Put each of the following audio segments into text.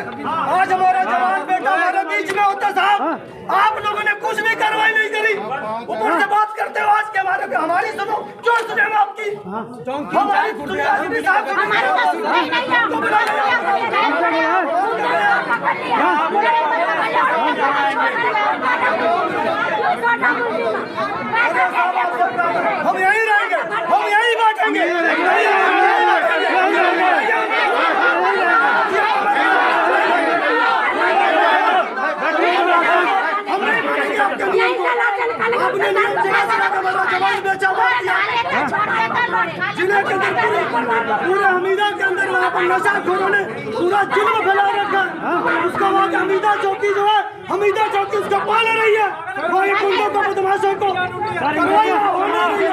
आज हमारा जवान बेटा हमारे बीच में होता साहब, आप लोगों ने कुछ भी कार्रवाई नहीं करी, ऊपर से बात करते हो आज के हमारी सुनो, क्यों सुने हम आपकी? हमारी हम यही रहेंगे, हम यही बैठेंगे। जिले के अंदर पूरे हमीदा के अंदर वहाँ पर नशाखोरों ने पूरा जुल्म फैला रखा है। उसका वहाँ की हमीदा चौकी जो है, हमीदा चौकी उसको पाल रही है, वही गुंडों को बदमाशों को करवाया होना रही है।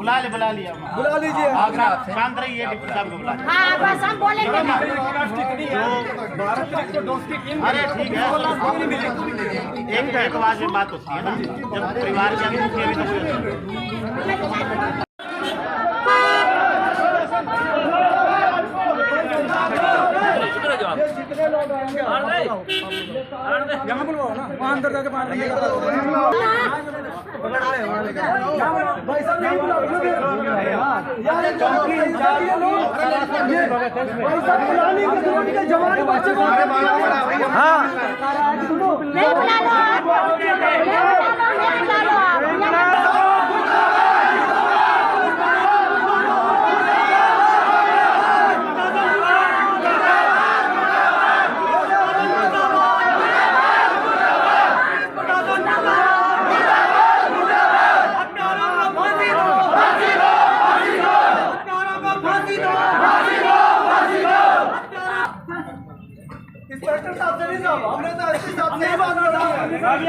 बुला लीजिए। शांत रहिए, डिप्टी साहब को बुला। हाँ बस हम बोलेंगे। अरे ठीक है, एक आवाज में बात होती है ना, जब परिवार के अंदर भी तो यहाँ बुलवाओ ना, वहाँ अंदर जाके बाहर नहीं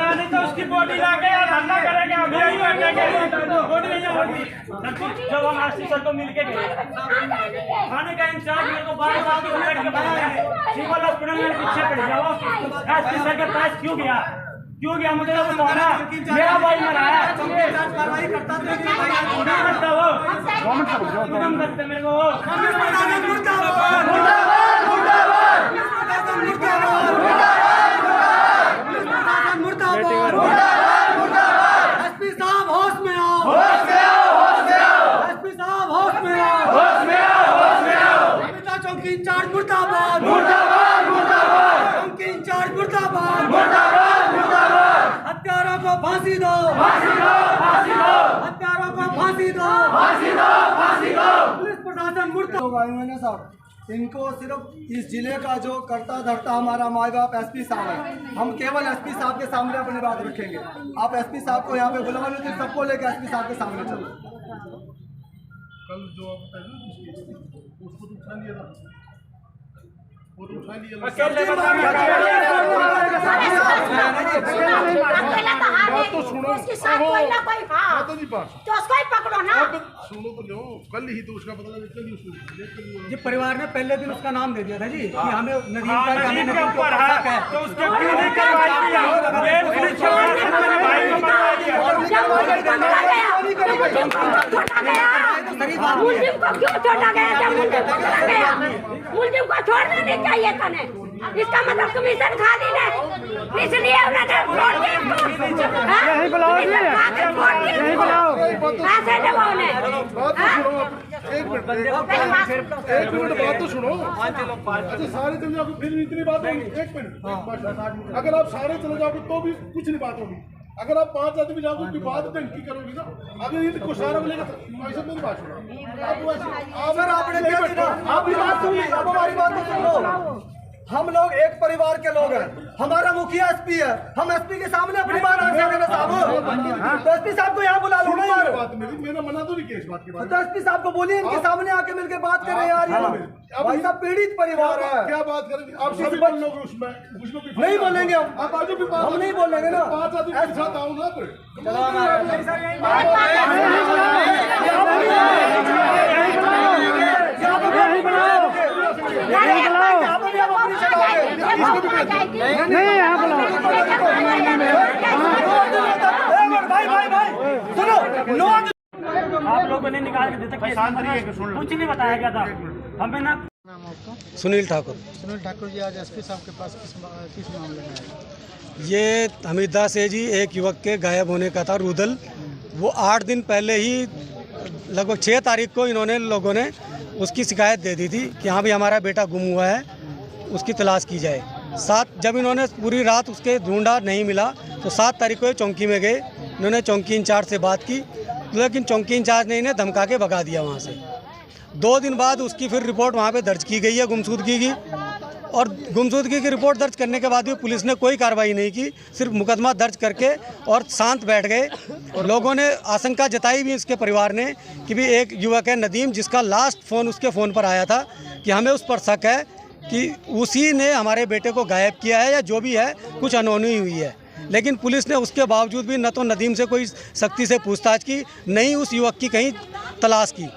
अभी तो उसकी बॉडी लाके हल्ला करेंगे, अभी यही बैठेंगे, बॉडी नहीं होगी। जब हम आरसी सर को मिलके गए खाने का इंतजाम मेरे को बार बार बैठ के बताया, सिविल हॉस्पिटल में पीछे पड़ जाओ, एसपी सर के पास क्यों गया मुझे तो बताना, मेरा भाई मरा है, कार्रवाई करता तो वो कम करते मेरे को। हत्यारों को फांसी दो, हत्यारों को फांसी दो। पुलिस प्रशासन मुर्दाबाद। मैंने साहब इनको सिर्फ इस जिले का जो करता धरता हमारा माई बाप एसपी साहब है, हम केवल एसपी साहब के सामने अपनी बात रखेंगे। आप एसपी साहब को यहाँ पे बुला लीजिए, सबको लेकर एसपी साहब के सामने चलो। कल जो आप उसको तो उठा लिया था, वो तो उठा लिया। बात तो सुनो, तो नहीं बात तो उसको ही पकड़ो ना। सुनो तो लो, कल ही तो उसका पता लगा, कल ही उसको जी परिवार ने पहले दिन उसका नाम दे दिया था जी कि हमें नदीम का ऊपर है तो उसके क्यों नहीं करवाई दिया? मुलजिम को क्यों छोड़ा गया? मुलजिम को छोड़ना नहीं चाहिए था ने, इसका मतलब कमीशन खा ली ने, इसलिए उन्होंने छोड़ दिया इसको। यही बुलाओ जी, यही बुलाओ, ऐसे दबाओ ने। एक मिनट बात तो सुनो। अच्छा सारे चले जाओगे फिर इतनी बात होगी? एक मिनट, अगर आप सारे चले जाओगे तो भी कुछ नहीं बात होगी। अगर आप 5 आदमी जाओगे तो बात ढंग की करोगे ना। अगर ये कुछ सारा मिलेगा तो ऐसा मेरी बात सुनो। आपने क्या किया? आपकी बात सुन ली, अब हमारी बात तो सुन लो। हम लोग एक परिवार के लोग हैं, हमारा मुखिया एसपी है, हम एसपी के सामने अपनी बात रख सकते हैं साहब। तो एसपी साहब को यहाँ बुला लो ना यार। बात मेरी, मैंने मना तो नहीं किया इस बात के बारे तो एसपी साहब को बोलिए इनके सामने आके मिलके बात करें यार। ये भाई साहब पीड़ित परिवार है। क्या बात करेंगे आप? सभी बोल लोगे उसमें, कुछ लोग नहीं बोलेंगे हम। आप आजू भी हम नहीं बोलेंगे ना। 5 आदमी के साथ आओ ना फिर। भाई सुनो, लोग आप लोगों ने निकाल के देते केस कुछ नहीं बताया गया था हमें ना। सुनील ठाकुर। सुनील ठाकुर जी आज एसपी साहब के पास किस मामले में आए? ये हमीदा से जी एक युवक के गायब होने का था, रुदल। वो 8 दिन पहले ही लगभग 6 तारीख को इन्होंने लोगों ने उसकी शिकायत दे दी थी कि हाँ भाई हमारा बेटा गुम हुआ है, उसकी तलाश की जाए। 7 जब इन्होंने पूरी रात उसके ढूंढा नहीं मिला तो 7 तारीख को ये चौकी में गए। इन्होंने चौकी इंचार्ज से बात की, लेकिन चौकी इंचार्ज ने इन्हें धमका के भगा दिया वहाँ से। 2 दिन बाद उसकी फिर रिपोर्ट वहाँ पे दर्ज की गई है गुमशुदगी की, और गुमशुदगी की रिपोर्ट दर्ज करने के बाद भी पुलिस ने कोई कार्रवाई नहीं की, सिर्फ मुकदमा दर्ज करके और शांत बैठ गए। और लोगों ने आशंका जताई भी इसके परिवार ने कि भी एक युवक है नदीम, जिसका लास्ट फ़ोन उसके फ़ोन पर आया था कि हमें उस पर शक है कि उसी ने हमारे बेटे को गायब किया है, या जो भी है कुछ अनहोनी हुई है। लेकिन पुलिस ने उसके बावजूद भी न तो नदीम से कोई सख्ती से पूछताछ की, नहीं उस युवक की कहीं तलाश की।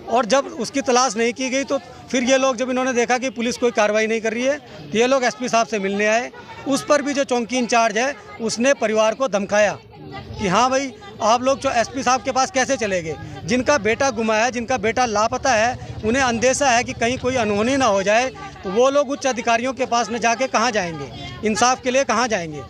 और जब उसकी तलाश नहीं की गई तो फिर ये लोग, जब इन्होंने देखा कि पुलिस कोई कार्रवाई नहीं कर रही है, तो ये लोग एसपी साहब से मिलने आए। उस पर भी जो चौकी इंचार्ज है उसने परिवार को धमकाया कि हाँ भाई आप लोग जो एसपी साहब के पास कैसे चले गए, जिनका बेटा गुमा है, जिनका बेटा लापता है, उन्हें अंदेशा है कि कहीं कोई अनहोनी ना हो जाए, तो वो लोग उच्च अधिकारियों के पास न जाके कहाँ जाएंगे, इंसाफ के लिए कहाँ जाएंगे।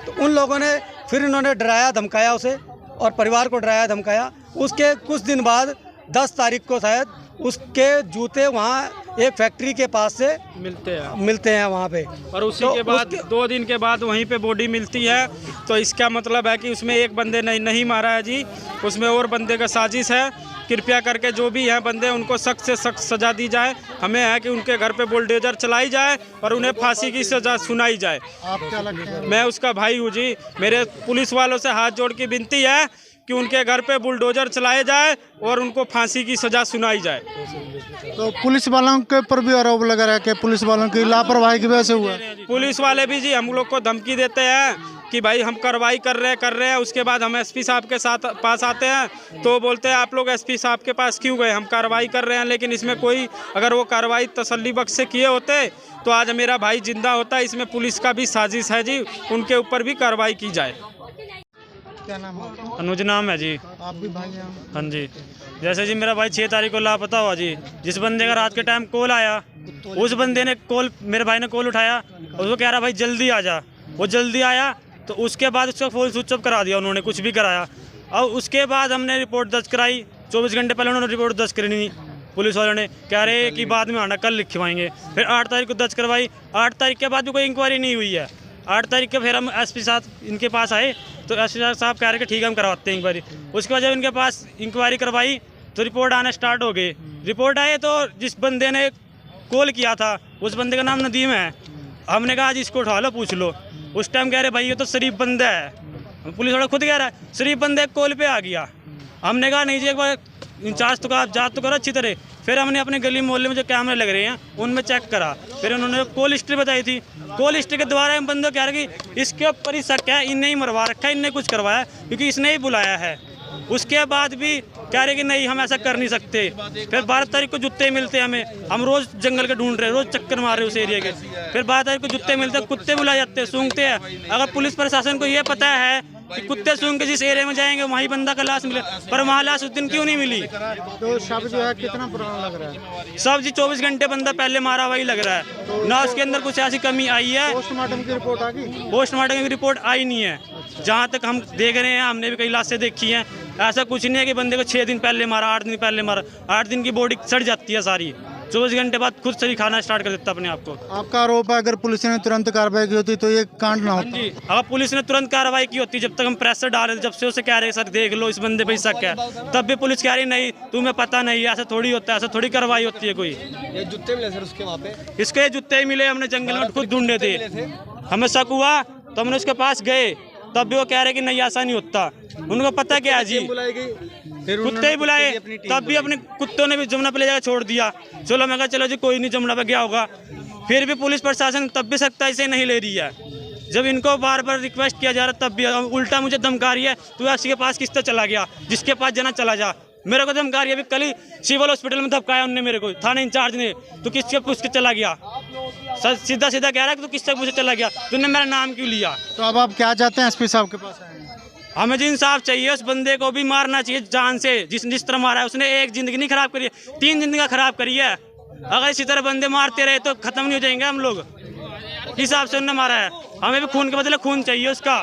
तो उन लोगों ने फिर इन्होंने डराया धमकाया उसे, और परिवार को डराया धमकाया। उसके कुछ दिन बाद 10 तारीख को शायद उसके जूते वहाँ एक फैक्ट्री के पास से मिलते हैं वहाँ पे, और उसी के बाद 2 दिन के बाद वहीं पे बॉडी मिलती है। तो इसका मतलब है कि उसमें एक बंदे नहीं मारा है जी, उसमें और बंदे का साजिश है। कृपया करके जो भी हैं बंदे, उनको सख्त से सख्त सज़ा दी जाए। हमें है कि उनके घर पे बुलडोजर चलाई जाए और उन्हें फांसी की सज़ा सुनाई जाए। आप क्या लगता है? मैं उसका भाई हूँ जी। मेरे पुलिस वालों से हाथ जोड़ के विनती है कि उनके घर पे बुलडोजर चलाए जाए और उनको फांसी की सज़ा सुनाई जाए। तो पुलिस वालों के ऊपर भी आरोप लगा रहा है कि पुलिस वालों की लापरवाही की वजह से हुआ। पुलिस वाले भी जी हम लोग को धमकी देते हैं कि भाई हम कार्रवाई कर रहे हैं। उसके बाद हम एसपी साहब के पास आते हैं तो बोलते हैं आप लोग एसपी साहब के पास क्यों गए, हम कार्रवाई कर रहे हैं। लेकिन इसमें कोई, अगर वो कार्रवाई तसल्ली बख्श से किए होते तो आज मेरा भाई जिंदा होता। इसमें पुलिस का भी साजिश है जी, उनके ऊपर भी कार्रवाई की जाए। क्या नाम है? अनुज नाम है जी। आप भी भाई हैं? हाँ जी। जैसे जी मेरा भाई 6 तारीख को लापता हुआ जी, जिस बंदे का रात के टाइम कॉल आया, उस बंदे ने मेरे भाई ने कॉल उठाया और उसको कह रहा भाई जल्दी आ जा। वो जल्दी आया तो उसके बाद उसका फ़ोन स्विच ऑफ करा दिया उन्होंने, कुछ भी कराया। और उसके बाद हमने रिपोर्ट दर्ज कराई। 24 घंटे पहले उन्होंने रिपोर्ट दर्ज करी नहीं, पुलिस वालों ने कह रहे कि बाद में आना, कल लिखवाएंगे। फिर 8 तारीख को दर्ज करवाई। 8 तारीख के बाद भी कोई इंक्वायरी नहीं हुई है। 8 तारीख के फिर हम एसपी साहब इनके पास आए तो एसपी साहब कह रहे कि ठीक है हम करवाते हैं इंक्वायरी। उसके बाद जब इनके पास इंक्वायरी करवाई तो रिपोर्ट आना स्टार्ट हो गई। रिपोर्ट आए तो जिस बंदे ने कॉल किया था उस बंदे का नाम नदीम है। हमने कहा आज इसको उठा लो पूछ लो। उस टाइम कह रहे भाई ये तो शरीफ बंदा है। पुलिस वाला खुद कह रहा है शरीफ बंदे कॉल पे आ गया। हमने कहा नहीं जी एक बार इंचार्ज तो आप जांच तो करो अच्छी तरह। फिर हमने अपने गली मोहल्ले में जो कैमरे लग रहे हैं उनमें चेक करा। फिर उन्होंने कॉल हिस्ट्री बताई थी। कॉल हिस्ट्री के द्वारा हम बंदे कह रहे कि इसके ऊपर ही शक है, इन्हें ही मरवा रखा है, इनने कुछ करवाया क्योंकि इसने ही बुलाया है। उसके बाद भी कह रहे कि नहीं हम ऐसा कर नहीं सकते। फिर 12 तारीख को जूते मिलते हमें, हम रोज़ जंगल के ढूंढ रहे हैं, रोज़ चक्कर मार रहे हैं उस एरिया के। फिर 12 तारीख को जूते मिलते हैं, कुत्ते बुलाए जाते हैं, सूंघते हैं। अगर पुलिस प्रशासन को ये पता है कि कुत्ते सूंघ के जिस एरिया में जाएंगे वहीं बंदा का लाश मिले, पर वहाँ लाश उस दिन क्यों नहीं मिली? तो शव जो है कितना पुराना लग रहा है? सब जी 24 घंटे बंदा पहले मारा वही लग रहा है ना। उसके अंदर कुछ ऐसी कमी आई है। पोस्टमार्टम की रिपोर्ट आ गई? पोस्टमार्टम की रिपोर्ट आई नहीं है। जहाँ तक हम देख रहे हैं, हमने भी कई लाशें देखी हैं, ऐसा कुछ नहीं है कि बंदे को 6 दिन पहले मारा, 8 दिन पहले मारा। 8 दिन की बॉडी सड़ जाती है सारी, 24 घंटे बाद खुद से ही खाना स्टार्ट कर देता अपने आप को। आपका आरोप है अगर पुलिस ने तुरंत कार्रवाई की होती तो ये कांड ना होता? जी, अगर पुलिस ने तुरंत कार्रवाई की होती, जब तक हम प्रेशर डाल रहे, जब से उसे कह रहे सर देख लो इस बंदे पे शक है, तब भी पुलिस कह रही नहीं तुम्हें पता नहीं, ऐसा थोड़ी होता है, ऐसा थोड़ी कार्रवाई होती है कोई। ये जूते मिले सर उसके वहाँ पे? इसके जूते मिले, हमने जंगल में खुद ढूंढे थे। हमें शक हुआ तो हमने उसके पास गए, तब भी वो कह रहे कि नहीं ऐसा नहीं होता। उनको पता क्या है जी, कुत्ते ही बुलाए, तब भी अपने कुत्तों ने भी जमुना पे ले जाकर छोड़ दिया। चलो मैं कहा चलो जी कोई नहीं, जमुना पे गया होगा। फिर भी पुलिस प्रशासन तब भी सख्ताई से नहीं ले रही है। जब इनको बार बार रिक्वेस्ट किया जा रहा तब भी उल्टा मुझे धमका रही है, तू किसी के पास किस तरह चला गया, जिसके पास जाना चला जा। मेरे को धमका रही है, अभी कल ही सिविल हॉस्पिटल में धमकाया उनने मेरे को, थाना इंचार्ज ने, तू किसके पूछ के चला गया। सीधा सीधा कह रहा है कि तू किससे पूछ के चला गया, तूने मेरा नाम क्यों लिया। तो अब आप क्या चाहते हैं एसपी साहब के पास आए हैं? हमें इंसाफ चाहिए, उस बंदे को भी मारना चाहिए जान से, जिस तरह मारा है। उसने एक जिंदगी नहीं खराब करी है, 3 जिंदगी खराब करी है। अगर इसी तरह बंदे मारते रहे तो खत्म नहीं हो जाएंगे हम लोग। हिसाब से उन्होंने मारा है, हमें भी खून के बदले खून चाहिए उसका।